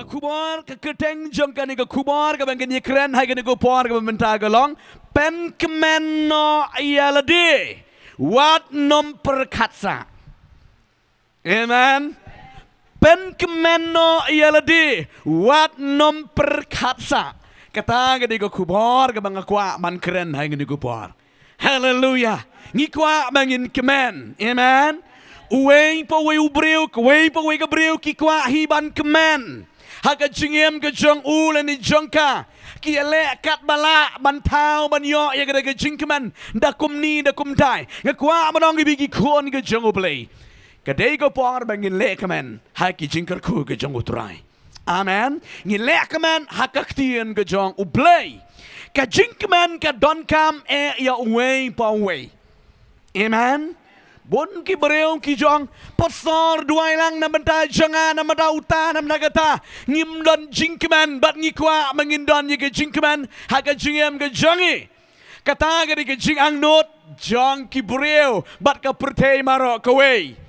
kubor ke keteng jong kan ke kubor ke bangken keren hai ke kubor ke mentah galong Pynkmen no ialade wat nom perkatsa. Amen. Pynkmen no ialade wat nom perkatsa. Kata ke kubor ke bang kwa man keren hai ke kubor. Hallelujah. Ngikwa bangin kemen. Amen. Uwei pa wei ubreu, wei pa wei gabreu ki kwa hiban kemen. Haka jingem ke jong ul ni jongka. Ki ele kat bala ban tau ban yo ya ke jing kemen. Da kum ni da kum dai. Ngakwa manong gi bigi kon ke jong ublei. Kadai ko por bangin le kemen. Haki jingker ku ke jong utrai. Amen. Ngi le kemen hakaktian ke jong ublei. Ka jing kemen ka don kam ya uwei pa uwei. Amen. Bon ki bereu ki jong pasor duai lang na benta jangan na mada uta na nagata ngim don jingkeman bat ngikwa mangindon ye ke jingkeman ha ke jingem ke jangi kata ke jing ang not jong ki bereu bat ka pyrthei maro kawei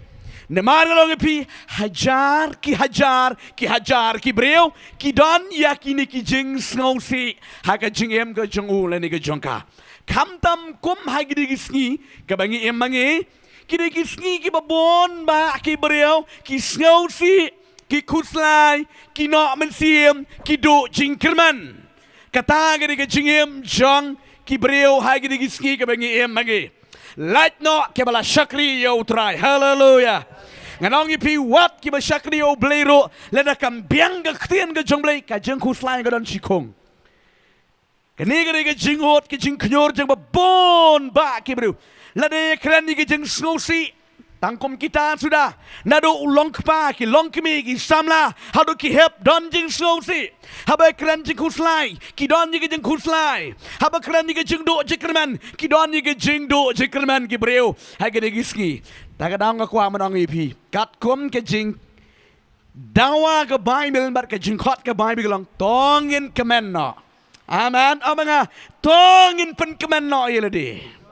ne maralong pi hajar ki bereu ki don ya kini ki jing snausi ha ke jingem ke jongu le ni ke jongka kam tam kum ha gi gisni ke bangi emangi Kini kisngi ki babon ba ki beriau ki snausi ki khuslai ki no mensiem ki do jingkerman kata gini ke jingem jong ki beriau hai gini kisngi ke bangi em mangi light no ke bala shakri yo try hallelujah nganong pi wat ki ba shakri yo blero leda kam biang ke ktien ke jong blei ka jeng khuslai ke don chikong kini ke jingot ki jing knyor jeng babon ba ki beriau Lade keren ni kijeng sngosi tangkom kita sudah nado ulong kpa ki long kimi ki samla hado ki hep don jeng sngosi haba keren jeng khuslai ki don ni kijeng khuslai haba keren ni kijeng do jekerman ki don ni kijeng do jekerman ki breu ha ke giski tagadang ka kwa manong ipi kat kom ke jeng dawa ke bible bar ke jeng khot ke bible long tongin kemen no amen amanga tongin Pynkmen no yelade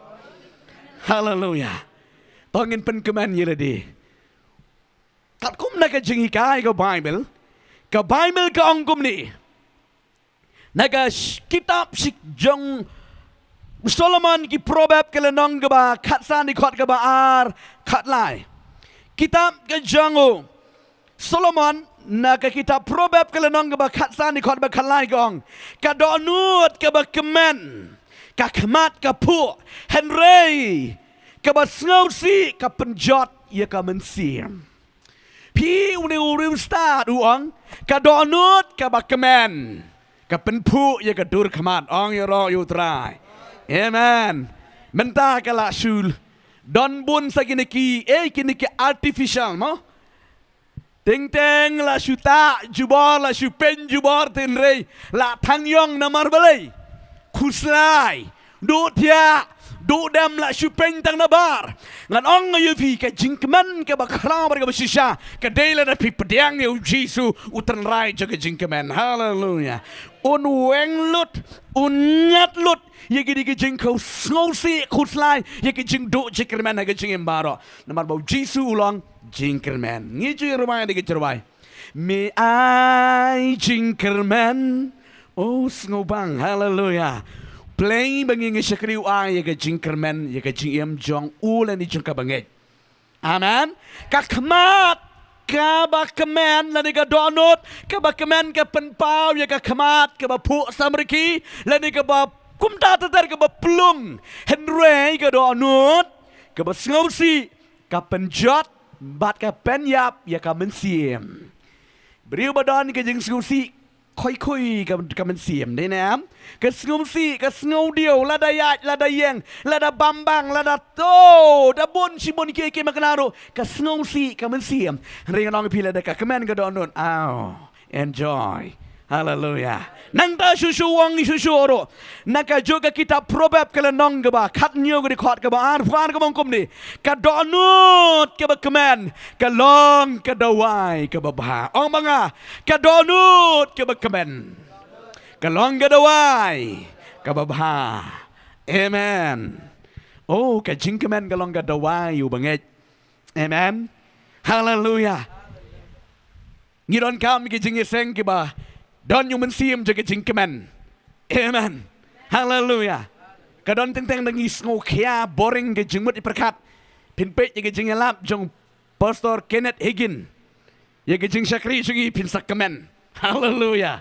Hallelujah. Tongin Pynkmen yelade. Kat kum na ka jingi kai ka Bible. Ka Bible ka ongkum ni. Naga kitab sik jong Solomon ki proverb ke lenong ka ba khatsan ni khot ka ba ar khatlai. Kitab ka jango Solomon na ka kitab proverb ke lenong ka ba khatsan ni khot ba khatlai gong. Ka donut ka ba kemen. Ka kemat ka pu Henry ka ba snausi ka penjot ya ka mensiam pi uni urim start uang ka donut ka ba kemen ka penpu ya ka dur kemat ong ya ro yu trai amen mentah ka la sul don bun sa kiniki kiniki artificial mo Teng teng la suta jubor la supen jubor tenrei la tangyong namar balai khuslai do dia do dam la supeng tang nabar ngan ong yu fi ka jingkeman ka bakra bar ka shisha ka dela na pi pediang yu jisu utran rai ja ka jingkeman hallelujah un weng lut un nyat lut ye gi gi jing ko sngosi khuslai ye gi jing do jingkeman ka jing embaro namar bau jisu ulong jingkeman ngi ju rumai de gi jerwai me ai jingkeman Oh, snobang, hallelujah. Play banging shakriu ay ka jingkerman, ya ka jingem jong ulan ni jong kabangay. Amen. Kakmat ka ba kemen lani ka donut, ka ba kemen ka penpau ya ka kamat ka ba pu samriki, lani ka ba kumta tatar ka ba plung, henry ka donut, ka ba sngosi, ka penjot, bat ka penyap ya ka mensiem. Beriu badon ka jing sngosiค่อยๆกับมันเสียมได้นะกระสงสีกระสงเดียวละได้ยากละได้แยงละได้บัมบังละได้โตได้บนชิบนเกี่ยมากนาโรกระสงสีกับมันเสียมเรียกน้องพี่ละได้กับแม่นก็โดนนู่นอ้าว enjoy hallelujah นั่งตาชูวังชูโรนักโจกกิตาโปรแบบกันละน้องกับบ่าคัดเนียวกันขอดกับบ่าอ่านฟังกับมงคลนี่กับโดนนู่นกับกับแม่นกับลองกับดาวายกับบ่าอ๋อมังอ่ะกับโดนนู่นกับแม่นกับลองกับดาวายกับบ่าเอเมนโอ้กับจิงกับแม่นกับลองกับดาวายอยู่บังเงเอเมนฮาเลลูยา Ngidon kam ke jing seng ke ba. Don yung mensim je ke jing kemen. Amen. Hallelujah. Kadon teng-teng nangis ngokia boring ke jing mut iperkat. Pinpet ke jing lap jong Pastor Kenneth Hagin. Ya ke jing syakri sungi pinsak kemen. Hallelujah.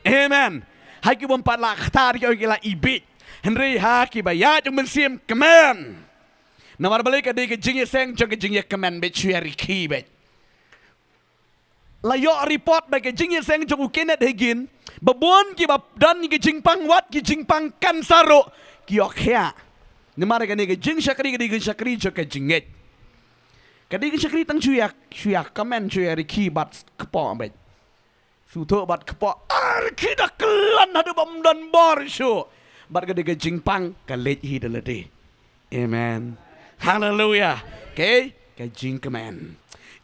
Amen. Hai ki bompat la khtar ki la ibit. Henry ha ki ba ya jong mensim kemen. Namar balik ke ke jing seng jong ke jing kemen be chuari ki be. Layo report ba ke jing seng jong Kenneth Hagin. Babon ki ba dan ki jing pang wat ki jing pang kan saro ki okya. Namar ke jing syakri jong ke jinget. Kadang syakri tang cuyak komen cuyari ki bat kepo ambet. Suto bat kepo kita kelan ada bam dan bar show. Bat kadang jingpang kalet hi delade. Amen. Hallelujah. Okay, ka jingkemen.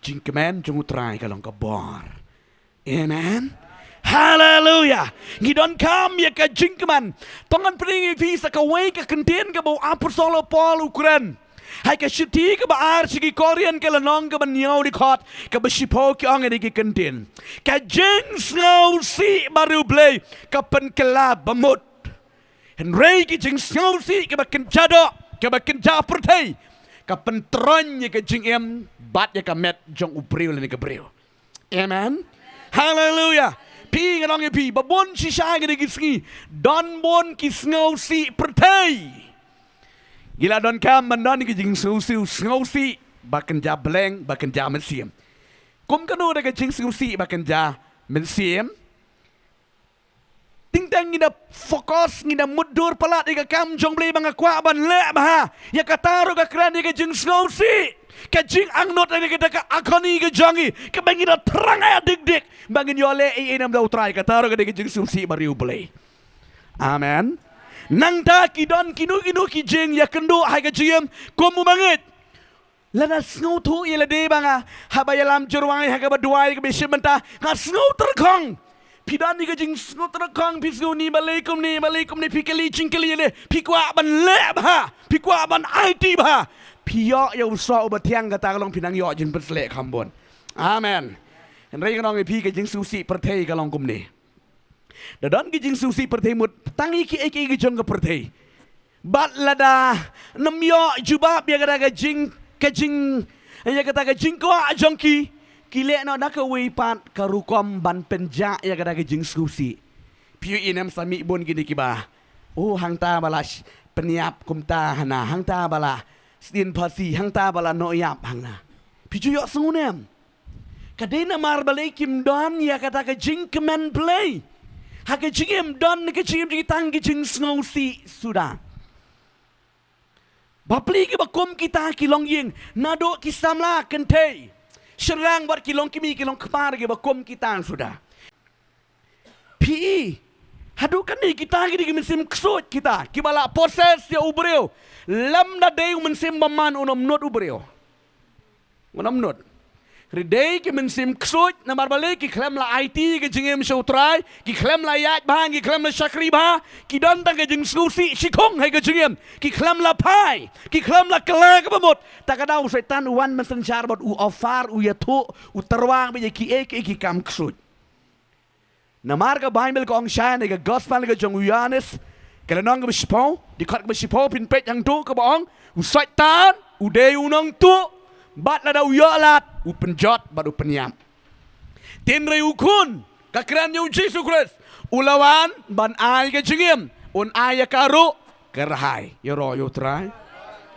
Jingkemen jung utrai kalong ka bar. Amen. Hallelujah. Ngidon kam ya ka jingkemen. Tongan pringi fi sa ka wei ka kenten ka bau apostol Paul Ukraine. Hai ka syuti ka baar sigi Korean ka lanong ka banyaw di kot ka basipo ki ang ki kentin ka jeng snow si baru play ka penkela bamut henry ki jeng snow si ka bakin jado ka bakin pyrthei ka pentron ka jeng em bat ya ka met jong ubril ni ka bril. Amen. Hallelujah. Pi nganong pi babon si sha ki ski don bon ki snow si pyrthei. Gila don kam mandon ki jing susi bakan ja bleng bakan ja mensim. Kum kanu da jing susi bakan ja mensim. Ting tang ngida fokus ngida mudur palat ika kam jong beli banga kwa ban le bah. Ya kataro ka kran ika jing susi. Ka jing angnot ika ka akoni ka jongi. Ka bangina terang aya dik bangin yole enam da utrai kataro ka jing susi bariu beli. Amen. Nang ta kidon kinu ki jing ya kendo hai ka jiem komu bangit lana snow tu ialade banga habayalam jurwai ha ka baduai ka bishim menta ha snow terkong pidan ni ka jing snow terkong pisgu ni balaikum ni pikali cingkali le pikwa ban leb ha pikwa ban IT ba piyo ya usah ubat tiang kata kalong pinang yo jin persle kambon. Amen. Henry kanong pi ka jing susi pyrthei kalong kum ni. Dadon ki jing susi pyrthei mut tangi ki eki jong ka pyrthei bat lada namyo juba bia ka jing ya kata ka jing ko jong ki le no dak wi pat ka rukom ban penja ya ka jing susi piu inem sami bon gini kiba oh hang ta bala peniap kumta hana hang ta bala sin phasi hang ta bala no yap hang na piu yo sunem kadena mar balai kim don ya kata ka jing kemen play. Hake jingem don ke jingem jing tang ke jing snow si sudah. Bapli ke bakom kita kilong ying nado kisamla kentei. Serang buat kilong kimi kilong kepar ke bakom kita sudah. Pi hadu kan ni kita ke di mensim ksut kita. Kibala proses ya ubreo. Lam da day mensim maman unom not ubreo. Unom not. Ridei ki mensim ksut na marbalik ki klem la IT ki jingem shoutrai ki klem la iaid bang ki klem la syakri ba ki don tang ki jing susi sikong hai ki jingem ki klem la pai ki klem la kela ka bamut takadau setan uwan mensencar bot u ofar u yatu u terwang be ki ki kam ksut na marga bible ko ang shan ga gospel ga jong Yohanes kala nong ga sipo di khat ga sipo pin pet yang tu ka bong u setan u de unong tu bat la dau yolat u penjot baru penyam tenre u khun kakran yu Jesus Christ ulawan ban ai ka jingim un ai karu kerhai yoro yu trai.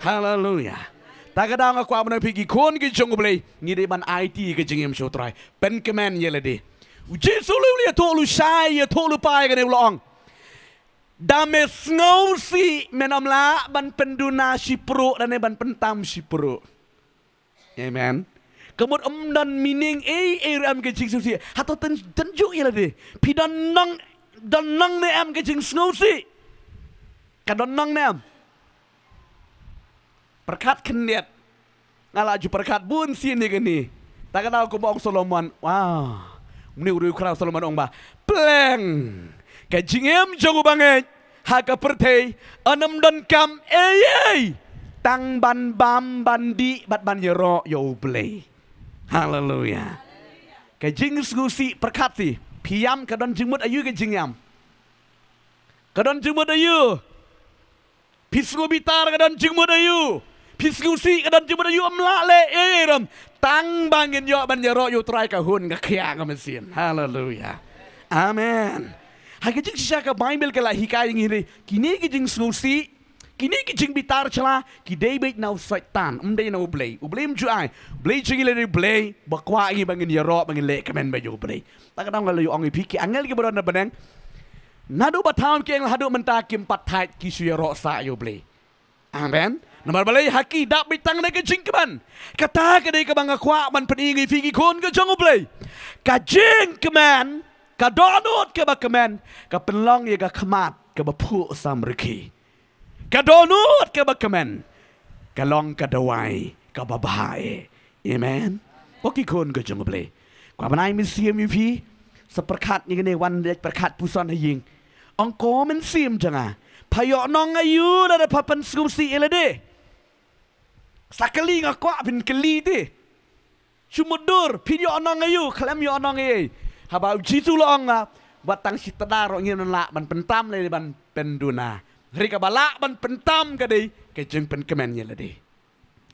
Hallelujah. Tagadang aku abna pigi khun ki jong blei ngide ban IT ka jingim sho trai Pynkmen yelade u Jesus lu to lu shai ya to lu pai ka ne long dame snow si menamla ban penduna sipro dan ban pentam sipro. Amen. Kemudian dan meaning am ke jing susi. Hato tenjuk ia lade. Pi don nong ne am ke jing susi. Kadon nong ne am. Perkat keniat. Ngalaju perkat bun sini gini. Tak kenal aku bong Solomon. Wow. Muni uru krau Solomon ong ba. Pleng. Ke jing am jogu banget. Haka pyrthei anam don kam tang ban bam bandi bat ban yero yo play. Hallelujah. cái jing ngusi perkati piam kadon jingmut ayu cái jingyam kadon jingmut ayu pisngu bitar kadon jingmut ayu pisngusi kadon jingmut ayu amla le eram tang bangin yo ban yaro yu trai ka hun ka khia ka mesin hallelujah amen hai cái jing sisa ka bible ka la hikai ngi kini cái jing ngusi kini ki jing bitar chala ki David nau saitan umdai nau blay ublim ju ai blay jing le blay bakwa ngi bangin yaro bangin le kamen ba yo blay ta ka dang la yu ong pi ki angel ki bodon na beneng nadu bataun ke hadu menta kim pathai ki su yaro sa yo blay amen namar balai haki dak bitang na ke jing kaman kata ka dei ka bang kwa man pani ngi fi ki kon ka jong blay ka jing kaman ka donut ka ba kaman ka penlong ye ka khamat ka ba phu samriki kadonut ke bakamen kalong kadawai kababae amen poki kon ke jongle kwa banai min siam yu phi seperkat ni ne wan dek perkat puson haying angko men siam janga payo nong ayu da papan skusi elade sakali ngakwa bin keli ti sumudur piyo nong ayu klam yo nong e haba jitu long la batang sitadaro ngin la ban pentam le ban penduna Rika balak ban pentam ka day ka jeng pen kemen yala day.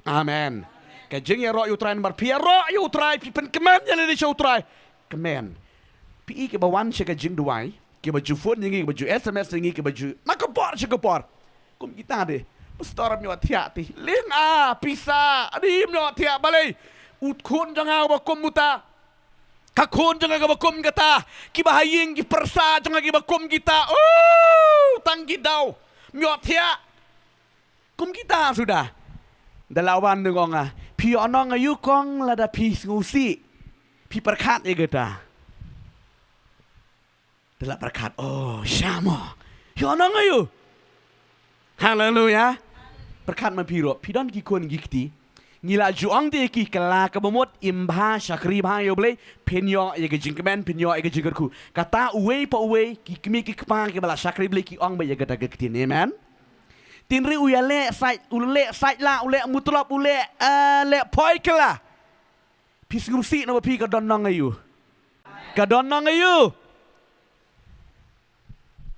Amen. Ka jeng ya ro yu try number pi ro yu try pi pen kemen yala day show try. Kemen. Pi ke bawan siya ka jeng duway. Ke baju phone ngi ke baju SMS ngi ke baju nakapor siya kapor. Kum kita de. Pastor myo tia ti. Ling pisa. Adi myo tia balay. Ut khun janga ba kum muta. Kakun jangan kebakum kita, kibahaying kipersa jangan kebakum kita. Oh, tangki dau, miotya, kum kita sudah. Dalawan dengonga, pi onong ayu kong lada pi ngusi, pi perkat ya kita. Dalam perkat, oh, syama, pi onong ayu. Haleluya. Perkat mapiro, pi don kikun gikti. Ngila juang de ki kala kabamot imba syakri ba yo ble penyo ye ke jingkemen penyo ye ke jingerku kata uwe pa uwe ki kimi ki kpa ke bala syakri ble ki ong ba ye gata gektin amen tinri uyale sai ule sai la ule mutlap ule le poi kala pisgusi no pi ka donnong ayu ka donnong ayu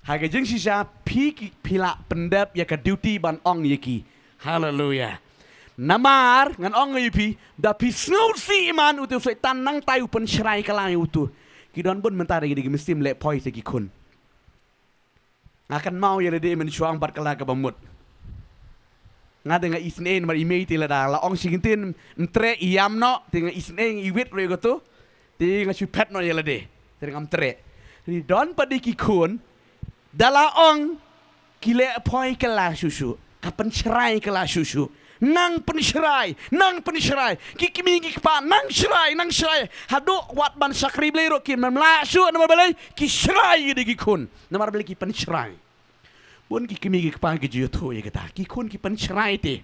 ha ke jing sisa pi ki pila pendap ye ka duty ban ong ye ki hallelujah Namar ngan ong yupi da pi snausi iman utu setan nang tayu pen syrai kalai utu kidon bun mentari di mestim le poi segi kun akan mau ya de men chuang bat kala ka bamut ngade nga isnen mar imei ti la da la ong singintin entre iam no tinga isnen iwit re go tu tinga chu pet no ya la de tinga am tre di don padi ki kun dala ong kile poi kala susu kapan syrai kala susu nang pensyrai kiki mingi pa nang syrai hadu wat ban sakri blero kin memla su nama balai ki syrai de ki kun nama balai ki pensyrai pun kiki mingi pa ki juto ye kata ki kun ki pensyrai te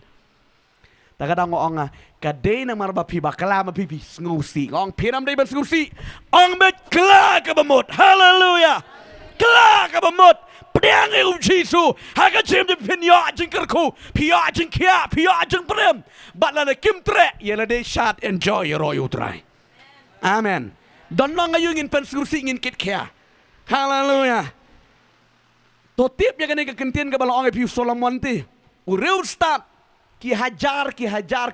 tagadang ong ka de na marba pi bakala ma pi ngusi ong piram de ban ngusi ong bet kla ka bamot hallelujah kla ka bamot Pedang eu Jesu, haga jem de pinyo jing kerku, pia jing kia, pia jing prem, batla de kim tre, yela de shot enjoy your royal try. Amen. Don long ayu ngin pen skursi ngin kit kia. Hallelujah. To tip ya kene ke kentien ke balong pi Solomon ti. Ureu start ki hajar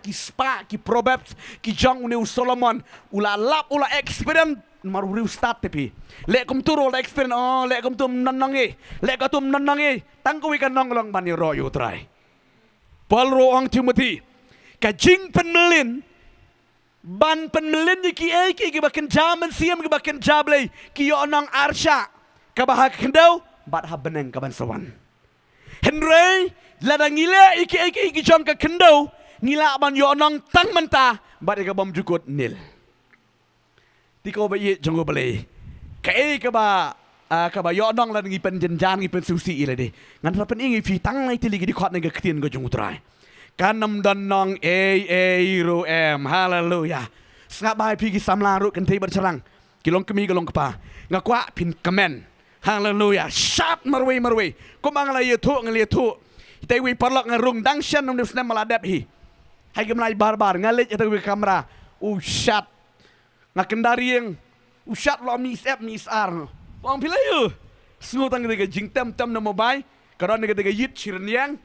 ki spa ki proverbs ki jong unu Solomon ula lap ula experience maruriu start tepi lek kum turo la experience oh lek kum tum nanangi lek ka tum nanangi tangku ikan nonglong bani royo try Paul roang Timothy ka jing penmelin ban penmelin ki ki baken jaman siam ki baken jable ki yo nang arsha ka bahak kendau bat ha beneng ka ban sawan Henry ladang ngile iki jong ka kendau ngila ban yo nang tang menta bat ka bom jukut nil Tiko ba ye jongo bale kai ka ba yo nong la ngi pen jenjan ngi pen susi ile de ngan ra pen ingi fi tang nai tili di khot ngi ktien go jongo trai kanam don nong ro em hallelujah snga bai pi ki samla ru kan te bar charang kilong kemi kilong kapa ngakwa pin kamen hallelujah sharp marwe ko mangala ye thu ngali thu te wi parlok ngarung dang shan nom snem maladep hi hai gemlai barbar ngalit te wi kamera shat ngakendari yang ushat lo mis ar ong pilayu sngo tang de jing tem na mobile karon de yit chiren yang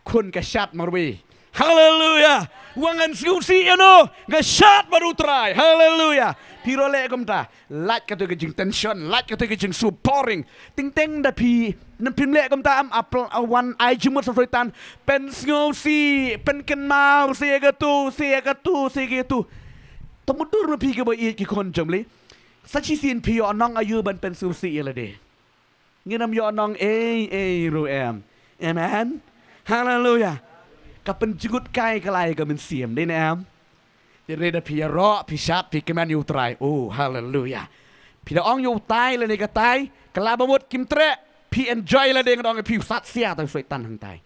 khun ka shat marwe hallelujah wangan susi ano ga shat baru try hallelujah pirole komta lat ka to jing tension lat ka to jing supporting ting teng da pi nam pim le komta am apple one I jumut sofritan pen sngo si pen ken mau se ga tu tomudur no pi ke ba i ki kon jomli sachi sin pi yo nong ayu ban pen susi la de nginam yo nong ru amen hallelujah ka pen jugut kai kalai ka men siem de nam de re da pi ro pi shat pi keman yu trai oh hallelujah pi da ong yu tai le ni ka tai kala ba mot kim tre pi enjoy la de ngong pi sat sia ta setan hang tai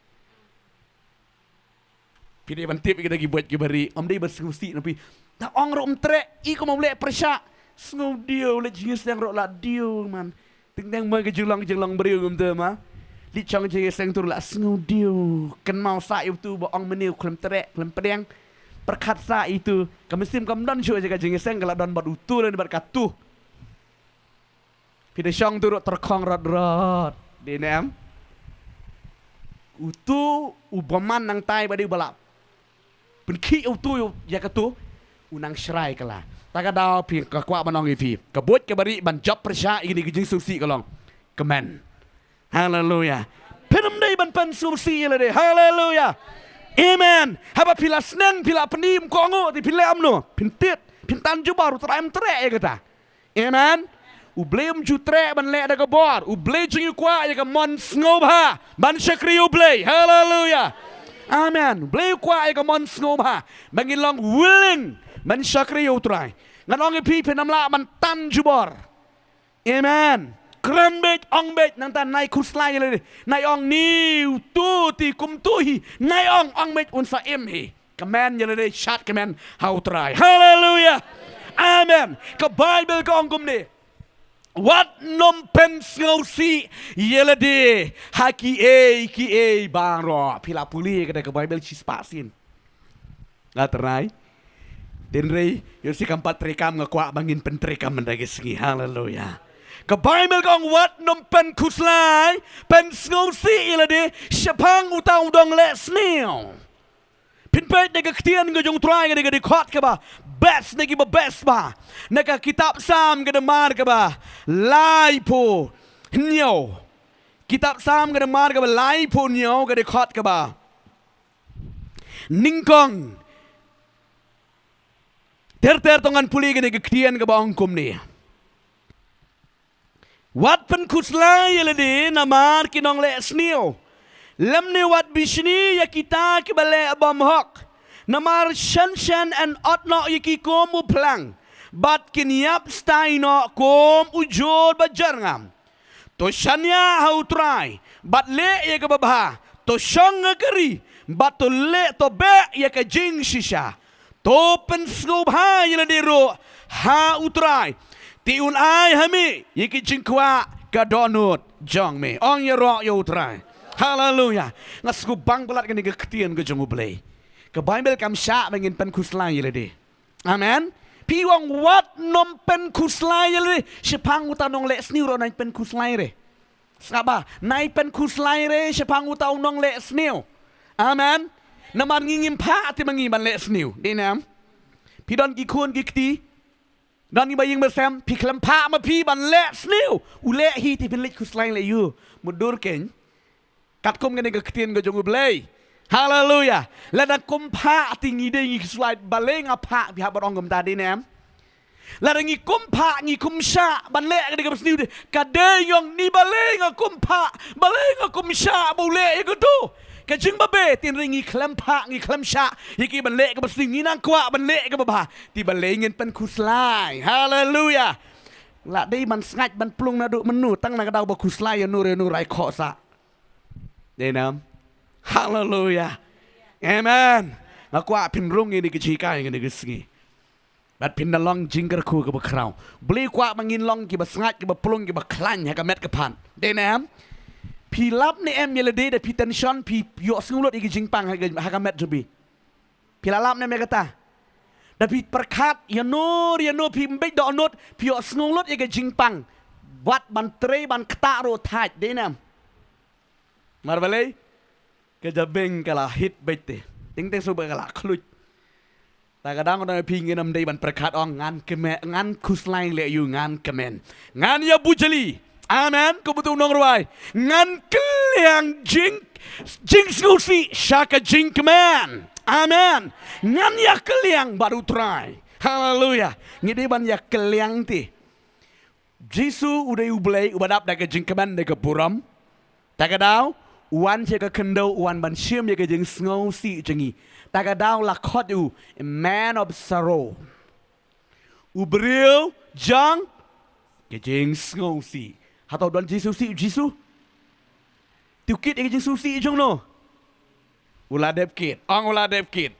pi de ban tip ki da gi buat ki bari om de ba susi na pi ta ong ro tre I ko mo le presha sngo dio le jing sang ro la dio man ting dang ma ke julang beri ngum te ma li chong jing sang tur la sngo dio ken mau sa yu tu bo ong meniu klem tre klem pedeng perkat sa itu kamesim kam don shu jaga jing sang kala don bad utu le bar katu pide chong tu ro terkhong rod de nam utu ubaman nang tai badi balap pen ki utu ya katu unang shrai kala taka dao pi ka kwa banong ipi ka buat ka bari ban job persya ini kijing susi kalong kemen hallelujah penam dai ban pan susi la de hallelujah amen haba pila sneng pila penim kongo ti pila amno pintit pintan ju baru traim tre ya kata amen u blem ju tre ban le da ka bor u ble jing kwa ya ka mon sngoba ban shakri u ble hallelujah amen ble kwa ya ka mon sngoba bangin long willing man syakri utrai nganong pi penamla man tan jubor amen krambet ong bet nang tan nai khuslai le nai ong niu tu ti kum tu hi nai ong bet un sa em hi command le shat command how try hallelujah amen ka bible ka ong kum ni wat nom pen si yelade haki e bang ro pila puli ka bible chispasin latrai den rei yo si kampat trekam ngakwa bangin pen trekam mendagi sengi hallelujah ka bible kong wat nom pen khuslai pen si ilade syapang utang udang le sneo pin pet nega ktian ga jong try ga de khot ka ba best negi ba best ba nega kitab sam ga de mar ka ba lai po nyo kitab sam ga de mar ka ba lai po nyo ga de khot ka ba ningkong ter tongan puli gini kektian ke bawang kum ni. Wat pen khuslai ladi namar kinong le sneo. Lem ni wat bishni ya kita ke bale abam hok. Namar shan and otno yaki kom u plang. Bat kinyap stai no kom ujod bajarngam. To shanya hau try. Bat le ya ke babha. To shang ngakari. Bat to le to be ya ke jing shisha. Topen scope ha yela dero ha utrai ti un ai hami yiki jingkwa ka donut jong me ong ye ro yo utrai hallelujah ngasku bang belat kan ke ketien ke jong ublei ke bible kam sha bangin pen khuslai yela de amen pi wong wat nom pen khuslai yela de sepang utanong le sniu ro nai pen khuslai re saba nai pen khuslai re sepang utanong le sniu amen namar ngingim pa ti mangi ban le sniu dinam pi don gi khun gi kti don gi baying bersam pi klam pa ma pi ban le sniu u le hi ti pen le khuslai le yu mudur ken kat kom ngene ga ktien ga jongu blei hallelujah la da kom pa ti ngi de ngi khuslai baleng apa pi ha barong gam ta dinam la da ngi kom pa ngi kum sha ban le ga sniu de ka de yong ni baleng kom pa baleng kom sha bu le ga tu kajing babe tin ringi klam pa ngi klam sha yiki ban le ka basing ni nang kwa ban le ka ba ti ban le ngin pen khuslai hallelujah la dei man sngat ban plung na du menu tang na ka daw ba khuslai nu re nu rai kho sa de nam hallelujah amen na kwa pin rung ni ki chi kai ngi ki singi bat pin na long jinger khu ka ba kraw bli kwa mangin long ki ba sngat ki ba plung ki ba klan ha ka met ka pan de nam pi lap ni em yela de pi tension pi yo sngulot igi jingpang ha ka met jubi pi lap ne me kata Tapi perkat ya no pi mbek do not pi snulot ya ke jingpang. Wat ban tre ban kta ro thaj de nam. Mar balai ke jabeng kala hit bete. Ting su kala khluj. Ta kadang orang pi nginam dei ban perkat ong ngan khuslai le yu ngan kemen. Ngan ya bujali. Amen. Ko betul nong ruai. Ngan keliang jing snusi syaka jing kemen. Amen. Ngan ya keliang baru try. Haleluya. Ngide ban ya keliang ti. Jisu udah ublay ubadap daga jingkaman daga buram. Tagadau uan jaga kendo uan ban syem jaga jing snow si jengi. Tagadau lakot u a man of sorrow. Ubril jang jing snow si. Hatau don Jisu si Jisu. Tukit jaga jing snow si jong no. Uladep kit, ong uladep kit.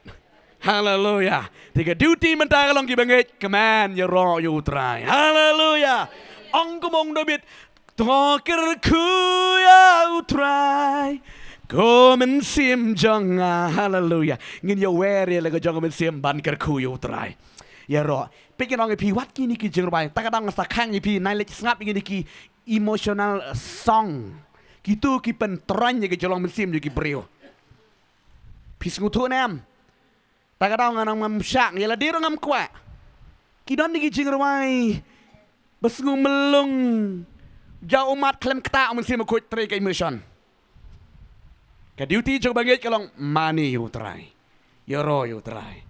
Haleluya. Tiga duty mentara long kibangit, keman ya ro yu try. Haleluya. Ong kumong dobit, toker ku ya utray. Komen sim jonga. Haleluya. Ngin ya weri laga jonga men sim ban ker ku yu try. Ya ro. Pikin ong pi wat kini ki jengbai. Takadang sa khang pi nai lek snap ngin ki emotional song. Kitu ki pentrany ke jolong men sim ki brio. Pis ngutu nam. Takadaw nga nang mamsyak. Yala diro ngam kwa. Kidon ni gijing rawai. Bas ngumelung. Jauh umat klem kta mesti makut try ka emotion. Ka duty jog bangit kalong money you try. Yoro you try.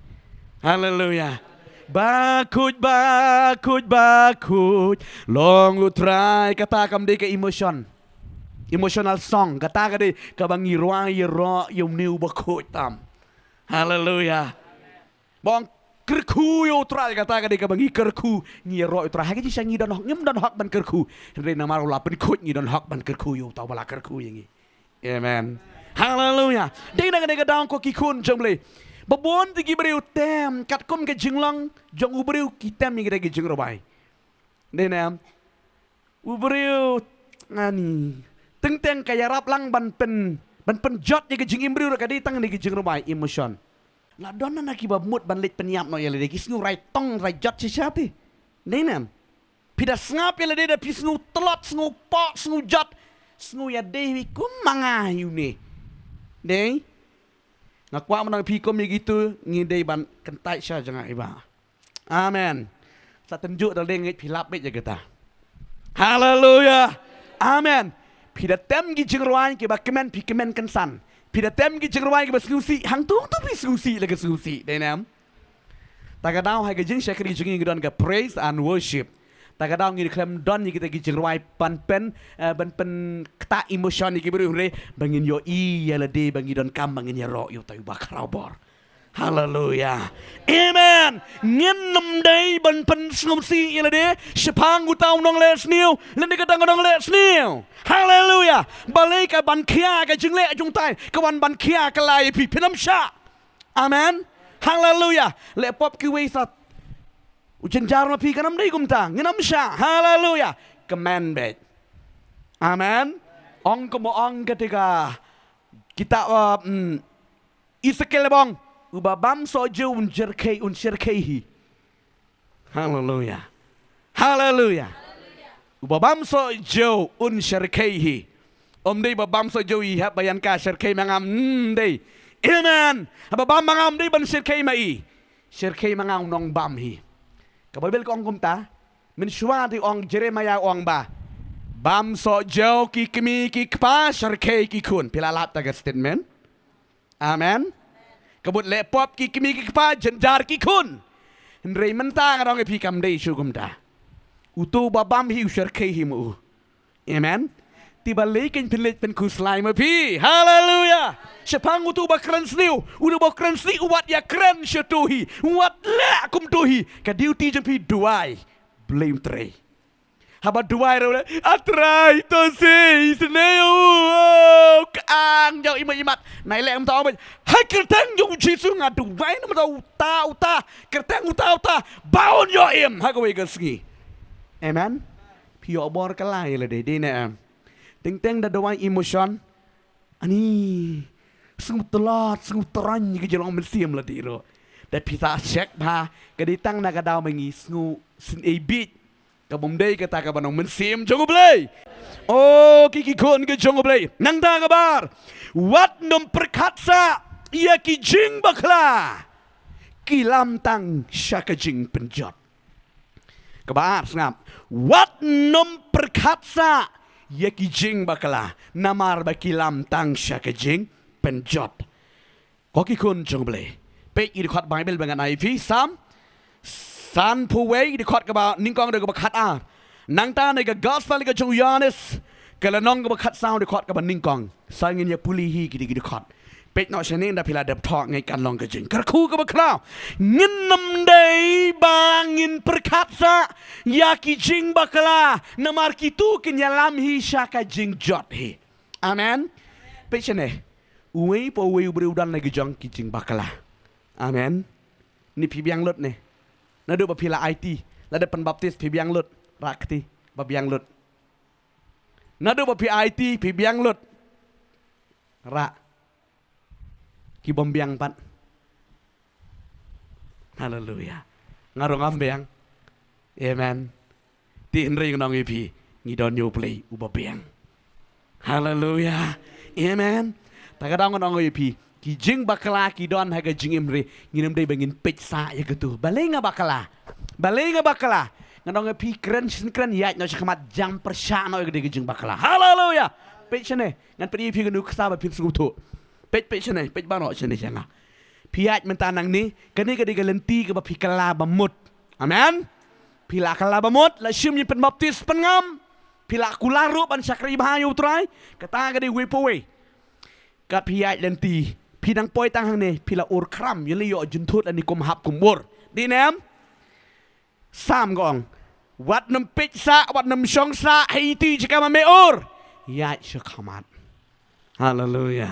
Hallelujah. Bakut. Long you try. Kata kam di ka emotion. Emotional song. Kata ka di kabang irwa iro yung new bakut tam. Hallelujah. Bang kerku yo try kata ka di kabang kerku ni iro try. Hagi di sangi don hok ngim don hok ban kerku. Henry na maru lapin kut ni don hok ban kerku yo tau bala kerku yang ni. Amen. Hallelujah. Ding na ka daw ko ki khun jomle. Babon ti gibriu tem kat kom ke jinglang jong ubriu ki tem ni ki jing robai. Denam. Ubriu ngani. Teng kaya rap lang ban pen jot ni ke jing imbriu ka di tang ni ke jing robai emotion. La donna na ki ba mut ban lit penyap no yele ki snu rai tong rai jot si syati. Denam. Pida ngap yele de pis snu telot snu pok snu jot snu ya dewi kum mangayu ni. Dei. Ngakwa menang pi kom gitu ngidei ban kentai sya jangan iba. Amen. Sa tunjuk dal dengit pilap bet kita. Haleluya. Amen. Pida tem gi jengruan ke bakemen pi kemen kensan. Pida tem gi jengruan ke baslusi hang tu pi slusi lagi slusi denam. Tagadau ha ge jeng syakri jengi gidon ke praise and worship. Tagadau ngi klem don ni kita gi jengruan ban pen kta emotion ni gibru re bangin yo ialade bangin don kam bangin ya ro yo tayu bakrabor. Hallelujah. Amen. Ngin dai ban pen snumsi ialade sepang utau nong le sniu len ka dang nong le sniu. Hallelujah. Balai ka ban khia ka jing le jung tai ka wan ban khia ka lai pi pinam sha. Amen. Hallelujah. Le pop ki we sat ujen jar ma pi kanam dai gum ta nginam sha. Hallelujah. Command bet. Amen. Ong ko mo ong ketika kita Ezekiel bang ubabam soju unjerkei. Hallelujah. Hallelujah. Ubabam soju unjerkei. Dei babam soju i hab bayan ka sherkei mangam dei. Amen. Babam mangam dei ban sherkei mai. Sherkei mangam nong bam hi. Kababel ko ong kumta. Min shwa di ong Jeremiah ong ba. Bam so jo ki kimi ki kpa sharkei ki kun pilalat taga statement. Amen. Kabut le pop ki kimi ki kpa jenjar ki kun. Henry mentang rong pi kam dei syugum da. Utu babam hi sharkei hi mu. Amen. Tiba lekin pilit pen kuslai ma pi. Hallelujah. Sepang utu bakran sniu. Udu bakran sni uwat ya kren syatuhi. Uwat le kum tuhi. Ka duty jeng pi duai. Blame tray. Haba duai ro atrai to si sneu kaang jau imat nai le am tao ba hai kerteng yung jisu ngadu vai na ma uta kerteng uta baon yo im ha ko we gasgi. Amen. Pio bor kalai le de na teng da duai emotion ani sung telat sung terang ke jelong mensiam la diro แต่พิธาเช็คพากระดิตั้งนากระดาวไม่งี้สงูสินเอบิดกับผมได้กระตากระบานองมันเสียมจงกบเลยโอ้กี่คนก็จงกบเลยนังตากระบาร์วัดนมประคัตซะยากิจิงบักลากิลำตังชักจิงเป็นจดกระบาร์สงับวัดนมประคัตซะยากิจิงบักลานามาร์บักิลำตังชักจิงเป็นจดก็กี่คนจงกบเลยเป๊ะอีดขอดไบเบิลเป็นกันไอพี่ซ้ำสันผู้เวอีดขอดกับนิ่งกองเด็กกับขัดนังตาในกับกอสฟาลิกับจงยานิสกระน้องกับขัดซาวด์ขอดกับนิ่งกองสายเงินยาปุลีฮีกิดิขอดเป็ดนอชนิดนับพิลาเดบทอกไงการลองกระจิงกระคู่กับคราวเงินนำได้บางเงินประคัตซะยากิจิงบักลานามารกิตูกินยาลามฮีชากะจิงจอดฮีอาเมนเป็ดชนะอุยปอุยบริวดันในกระจงกิจิงบักลาอาเมนนี่พี่เบียงลดเนี่ยนั่นดูบพิลาไอทีแล้วได้เป็นบัพติสพี่เบียงลดรักที่บัพเบียงลดนั่นดูบพิไอทีพี่เบียงลดรักกี่บอมเบียงปัดฮาเลลูยางารองอัมเบียงเอเมนที่เห็นเรื่องน้องอีพีงี้ดอนยูเพลย์อุบเบียงฮาเลลูยาเอเมนแต่ก็ต้องน้องอีพีกี่จิงบักลากี่ดอนให้กับจิงอิมรีงี้น้ำได้บางเงินปิดสายก็ตัวบาเลงบักลาบาเลงบักลางั้นน้องอีพีเครนชินเครนยัดน้องจะขมัดจำประชาน้อยก็ได้กับจิงบักลาฮาเลลูยาปิดชนะงั้นเป็นอีพีกันดูข้าแบบพิมพ์สุทุเป็ดชนะเป็ดบ้านเราชนะยังไงพี่อาจมันตานังนี้กันนี่ก็ได้กันเลนตีกับพี่กลาบมุดอาเมนพี่ละกลาบมุดและชิมยังเป็นบัพติสเป็นงามพี่ละกุลารูปอันชักรีบหาอยู่ตรายกตาก็ได้เวปเวกับพี่อาจเลนตีพี่นังปอยตั้งทางนี้พี่ละอุรครัมยันเลยอจุนทุดอันนี้กุมหับกุมบอร์ดีแนมสามกองวัดน้ำเป็ดซาวัดน้ำชงซาให้ตีจะกำมาไม่อุรยาชขมัดฮาเลลูยา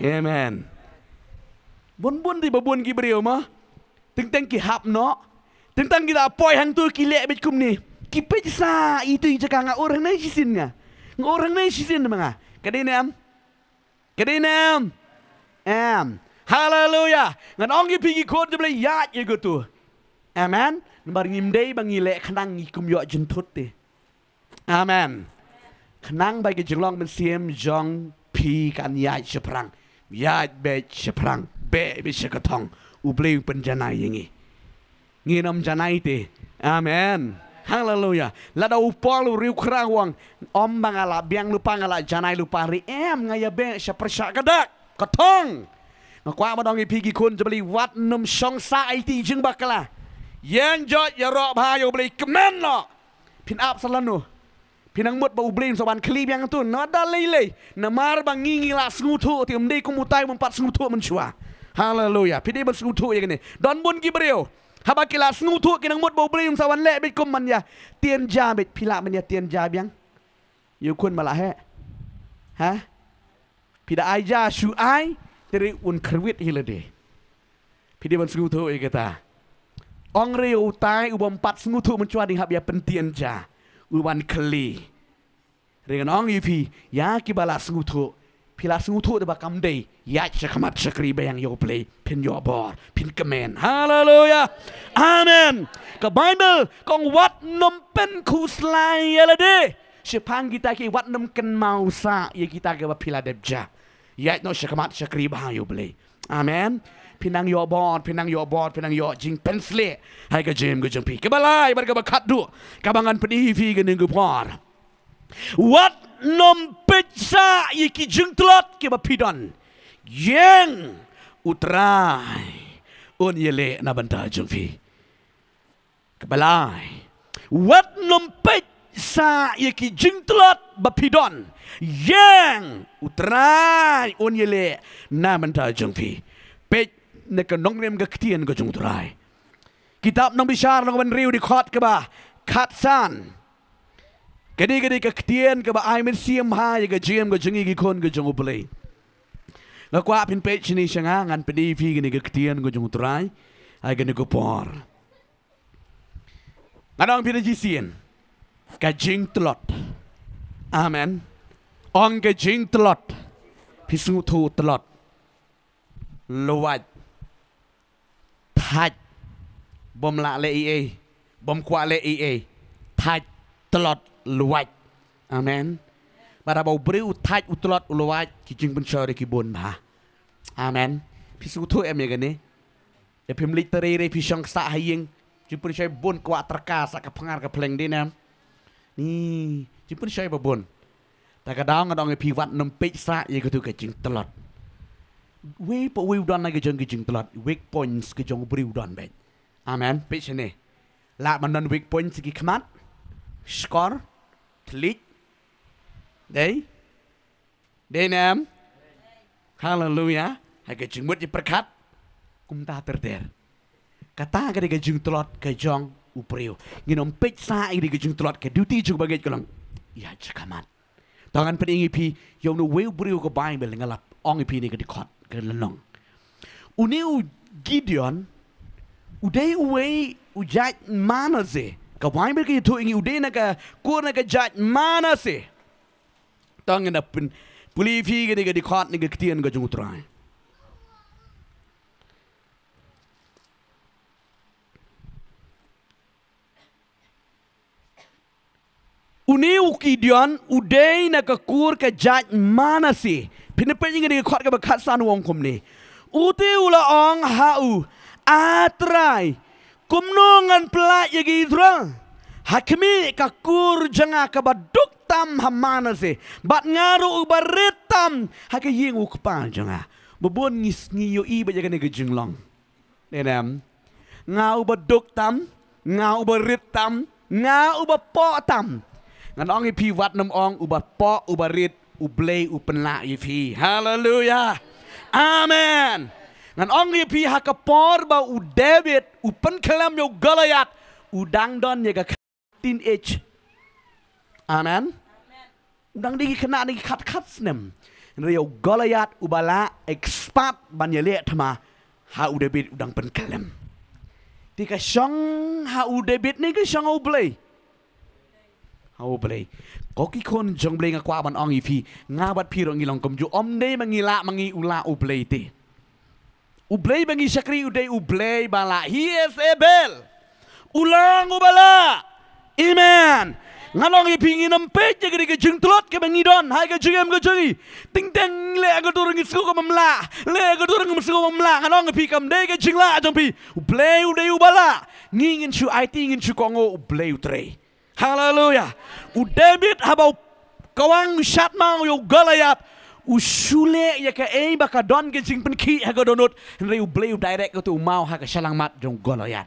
เอเมนบุญที่บุญกี่เปรียวมั้งตั้งกี่หับเนาะตั้งกี่ตาปล่อยหันตัวกี่เละไปคุมนี่กี่เป็ดซาอีตีจะกางorang ni sisin nga orang ni sisin mga kadai nemฮาเลลูยางั้นองกี่พี่กี่คนจะไปยาดยังกูตัวอาเมนบางยิมได้บางยิเละขนังกุมยอจุนทุดติอาเมนขนังไปกับจังลองเป็นเสียมจองพีกันยาดเชพรังยาดเบชเชพรังเบะเบชกระทองอุบลีเป็นจานายยังงี้น้ำจานายติอาเมนฮาเลลูยาแล้วเราพอเราริวครางวังอมบังอาลาเบียงลุปังอาลาจานายลุปาริเอ็มไงยาเบะเชพระชากระดักกระทองกว่ามาดองอีพีกี่คนจะไปวัดนมชงซาไอตีจึงบักละยังจอดอย่ารอพายอยู่ไปกำนันเนาะพินอับสลันนูพินังมุดบอุบลินสวรรค์คลีบยังตุนนอดาเลยนามาร์บังงิละสงูทูที่มันได้กุมุตายมันปัดสงูทูมันชัวฮาเลลูยาพี่ได้บันสงูทูอย่างนี้ดอนบุญกี่เปรียวฮาบากิลาสงูทูกินังมุดบอุบลินสวรรค์เละไปกุมมันยาเตียนจาเบ็ดพิลามันยาเตียนจาเบียงอยู่คนมาละฮะพี่ได้ไอจาชูไอdari un kerwit hilade pidi ban sengutu ikata ong reu tai ubam pat sengutu mencua di hab ya pentien ja uban keli dengan ong ipi ya kibala sengutu pila sengutu de bakam dei ya chakamat chakri bayang yo play pin yo bor pin kemen haleluya amen ke bible kong wat nom pen khuslai yalade sepang kita ki wat nom ken mau sa ya kita ke pila debjaยาโนชกมัดชกรีบหาอยู่เลยอาเมนพี่นางยอบอดพี่นางยจิงเป็นสเลให้กับเจมกับจงพีกับอะไรมันกับขัดดูกับบังกันพอดีพี่กันหนึ่งกับพอดวัดนมเป็ดซาอีกจึงตลอดกับพี่ดอนยังอุตรายอุนเยเลนับันตาจงพีกับอะไรวัดนมเป็ดซาอีกจึงตลอดกับพี่ดอนยังอุตรายอุนเยเลนามันตาจงพีเป็ดในกระน้องเรียมกับเทียนก็จงอุตรายกิตาบน้องบิชาร์น้องมันริวดิคอดกับขัดซันกระดีกับเทียนกับไอเมนเซียมหายกับเจียมกับจงอีกคนก็จงอุปเลยแล้วกว่าเป็นเป็ดชนิดช่างงานเป็นดีพี่กันกับเทียนก็จงอุตรายไอกันกับปอร์งานน้องพี่ได้จีเซียนกับจิงตลอดอาเมนองกจิงตลอดพิสูจน์ตลอดลวัดท thạch bom lạ lệ ý bom qua lệ ý thạch tọt luạch amen bà đã bảo bריu thạch tọt luạch ki chừng bên trời ki bồn bà amenพี่สู้ทั่วอย่างนี้เดี๋ยวพิมพ์ลิตรเรย์พี่ช่างสะให้ยิงจึงเป็นใช้บนกว่าตะกาสักกับพงานกับเพลงดีนะนี่จึงเป็นใช้บนแต่กระดองไอพี่วัดนำเป็ดสะยังก็ถูกจึงตลอดเว้ยปวิวดอนในกระจึงตลอดเวกพอยน์กระจงบริวดอนเบ็ดอาเมนเป็ดเช่นนี้ละมันนั่นเวกพอยน์สกิขมัดสกอร์ทลิกเด้นะฮาเลลูยาให้กระจึงมุดจะประคัดกุมตาเตอร์เดอร์กตากระดิกจึงตลอดกระจงอุปริวเงินอมเป็ดสายกระดิกจึงตลอดกระดิวตี้จุกบางอย่างกำลังอยากจะขมัดตอนนั้นเป็นอีพียงนูเวลบริวกับไบเบิลงั้นละองอีพีนี่ก็ดิคอดกันละน้องอุนิวกิดยอนอุเดย์อุเวอุจัดมานาเซกับไบเบิลก็จะถูกอีอุเดย์นักกูนักจัดมานาเซตอนนั้นเป็นปุลีพีก็ดิคอดนี่ก็เตียนก็จงตรายอุนิวกิดยอนอุเดย์นักกูร์กับจัดมานาเซพินเป็นยังไงดิคอดกับขัดสานวงคมนี่อุติอุละองหาอูอาตรายคุมนงอันปลายยังไงทรังฮักมีกับกูร์จังอากับดุกตัมฮัมมานาเซบัดงารูบาริตัมฮักยิงอุกปานจังอาบบนงิสงิโยอีบยังไงก็จึงลองเนี่ยนะงาอุบดุกตัมงาอุบริตัมงาอุบปอตัมงั้นองให้พี่วัดน้ำองอุบปออุบริตอุเบลอุปนละยีพีฮาเลลูยาอาเมนงั้นองยีพีฮักปอร์บาอุเดวิดอุปนเคลมโยกลยัดอุดังดอนยกตินเอชอาเมนอุดังดีขนาดนี้คัดสนมเรียวกลยัดอุบาละเอ็กซ์ปัตบัญญัติธรรมาฮาอุเดวิดอุดังเป็นเคลมที่กช่องฮาอุเดวิดนี่ก็ช่องอุเบลเอาไปเลยก็กี่คนจงเบลงกว่าบันองอีพีงาบัดพี่รองอีลองกมอยู่อมเดมังอีละมังอีอุลาอุเบลตีอุเบลบังอีชักรีอุเดอุเบลบาลาฮีเอสเอเบลอุลางอุบาลาอีเมนงานองอีพีงี้น้ำเป็ดยังไงก็จึงตลอดกับบังอีดอนให้ก็จึงเอ็มก็จึงติงเต็งเล่ก็ตัวรังสุกมัมลาเล่ก็ตัวรังสุกมัมลางานองอีพีกับเดก็จึงละจงพี่อุเบลอุเดอุบาลางี้เงินชูไอตีเงินชูกองโออุเบลอุเตรฮาเลลูยาอุเดวิดฮะบ่าวกวางชัดมาอยู่กลยัดอุชุเลยกะเอบักดอนกันจริงเป็นขี้ฮะก็โดนอุดเรียวเบลไดเรกก็ตัวเมาฮะก็ฉลังมัดจงกลยัด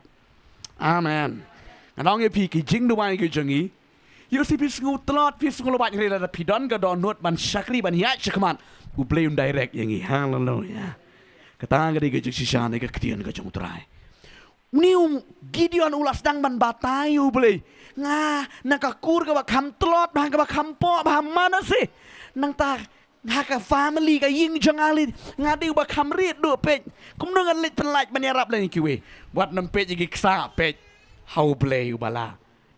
อาเมนน้องเอพีกิจริงด้วยกิจงี้ยูสิพิสงูตลอดพิสงูระบาดอย่างไรแต่พี่ดอนก็โดนอุดมันชักรีบันยะชักมันอุเบลไดเรกอย่างงี้ฮาเลลูยากระต่างก็ได้กิจชิชาในก็เตียนก็จงตรายนิวกิดยอนอุลัสดังบันบาตายอยู่เลยงานักกูร์กับคำตลอดบางกับคำป้อบางมานะสินังตาหากฟาร์มลีกับยิงจังอาลีงาดิวบักคำเรียดดูเป็ดกุมนึงอันเล็ดเป็นไหลมันยับเลยนี่คิววัดน้ำเป็ดยังกิกซาเป็ดเฮาเปลย์บาลา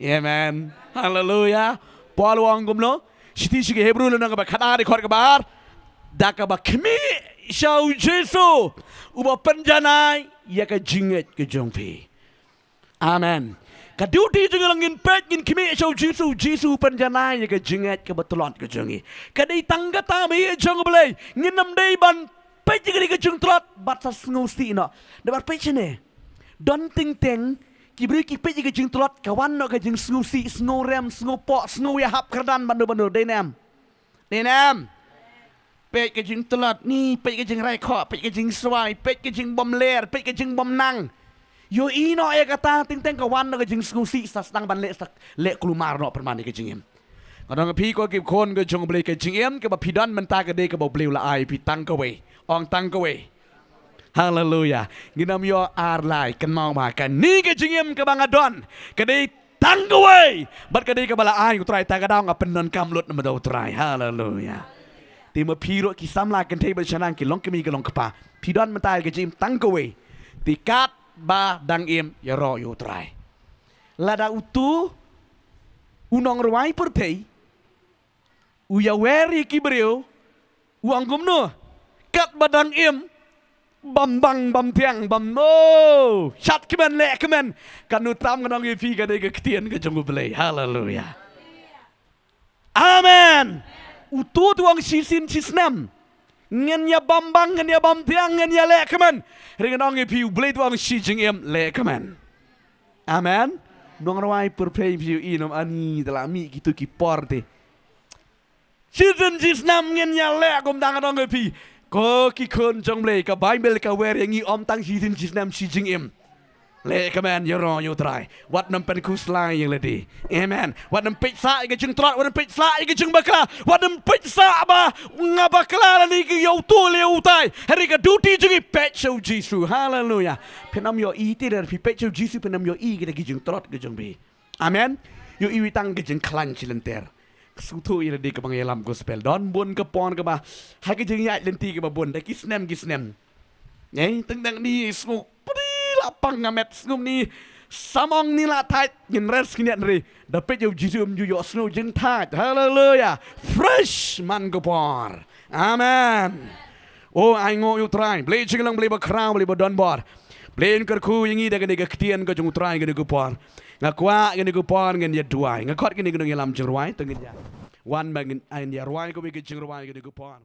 เอเมนฮาเลลูยาปอลวังกุมโนชิติชิกเฮบรูลนังกับขนาดขอดกับบาร์ดักกับขมิชาวเยซูอุบปัญญานายยากจิงเอ็ดกับจงพีอาเมนกระดูที่จึงลังเงินเป็ดเงินขี้เมย์ชาวเยซูปัญญานายกับจิงเอ็ดกับตลอดกับจงอีกระได้ตั้งกตาไม่จงกับเลยเงินนำได้บันเป็ดยังได้กับจงตลอดบัดสังงูสีเนาะเดี๋ยวบัดเป็ดเช่นนี้ดอนติงเต็งกี่บริกี่เป็ดยังกับจงตลอดกับวันเนาะกับจงสงูสีสงูเรมสงูปอสงูยาหับกระดานบันดูได้แนมเป็ดกับจงตลอดนี่เป็ดกับจงไรข้อเป็ดกับจงสวายเป็ดกับจงบอมเลร์เป็ดกับจงบอมนังอยู่อีน้อยกตาติงเต็งกับวันนักจึงสกุสิสัสตังบันเละสักเละกลุ่มมารเนาะประมาณนี้ก็จึงเอ็มก็ต้องกับพี่ก็เก็บคนก็จงเบลก็จึงเอ็มกับพี่ดันมันตากระเดกับเบลละไอพี่ตั้งก็เวอองตั้งก็เวฮาเลลูยางินามยออาร์ไลกันมองมากันนี่ก็จึงเอ็มกับบางอดอนกระเดตั้งก็เวบัดกระเดกับละไอกูตรายตากระดองกับเป็นนนกำลดมาดูตรายฮาเลลูยาที่มาพี่รถกิสามลากันเทบชนังกิลองก็มีกันลองกระปาพี่ดันมันตายก็จึงตั้งก็เวที่กัดบาดังเอ็มยารออยู่ตรายลาดาอุตุอุนองรวายปรเทยอุยาเวรีกิบริโออุอังกุมโนกัดบาดังเอ็ม bam bam tiang bam no chat kemen le kemen kanu tam kanong ipi ka de ka ktien ka jong belai hallelujah amen utu tuang sisin sisnam ngen ya bambang ngen ya bam tiang ngen ya le kemen ringanong ipi belai tuang si jing em le kemen amen nong rawai pyrthei piu inom ani telami gitu ki porte sisin sisnam ngen ya le kom dang kanong ipi ko ki khun jong le ka bible ka wer yang i om tang si tin nam si jing im le kaman yo ro yo try wat nam pynkhuslai yang le di amen wat nam pizza ga jing trot wat nam pizza ga jing bakla wat nam pizza ba ngabakla ni ki yo tu le utai hari ka duty jing pecho jisu hallelujah penam yo i ti der pi pecho jisu penam yo i ga jing trot ga jing bi amen yo i tang ga jing klan chilenter sutu ira di kabang yalam gospel don bun ke pon ke ba hai ke jeng yai lenti ke ba bun da kisnem nyai teng dang ni smuk pudi lapang ngamet ngum ni samong ni la thai ngin res kiniat ri da pe yo jisum ju yo snow jeng thai hallelujah fresh man ko por amen oh ai ngo yu trai ble jing lang ble ba crown ble ba don bor ble ker khu yang i da ke ktien ko jung trai ke ko por ngakwa ngene ko pon ngen ya duai ngakot ngene ko ngelam jeng ruai tengin ya wan bangin ain ya ruai ko be jeng ruai ngene ko pon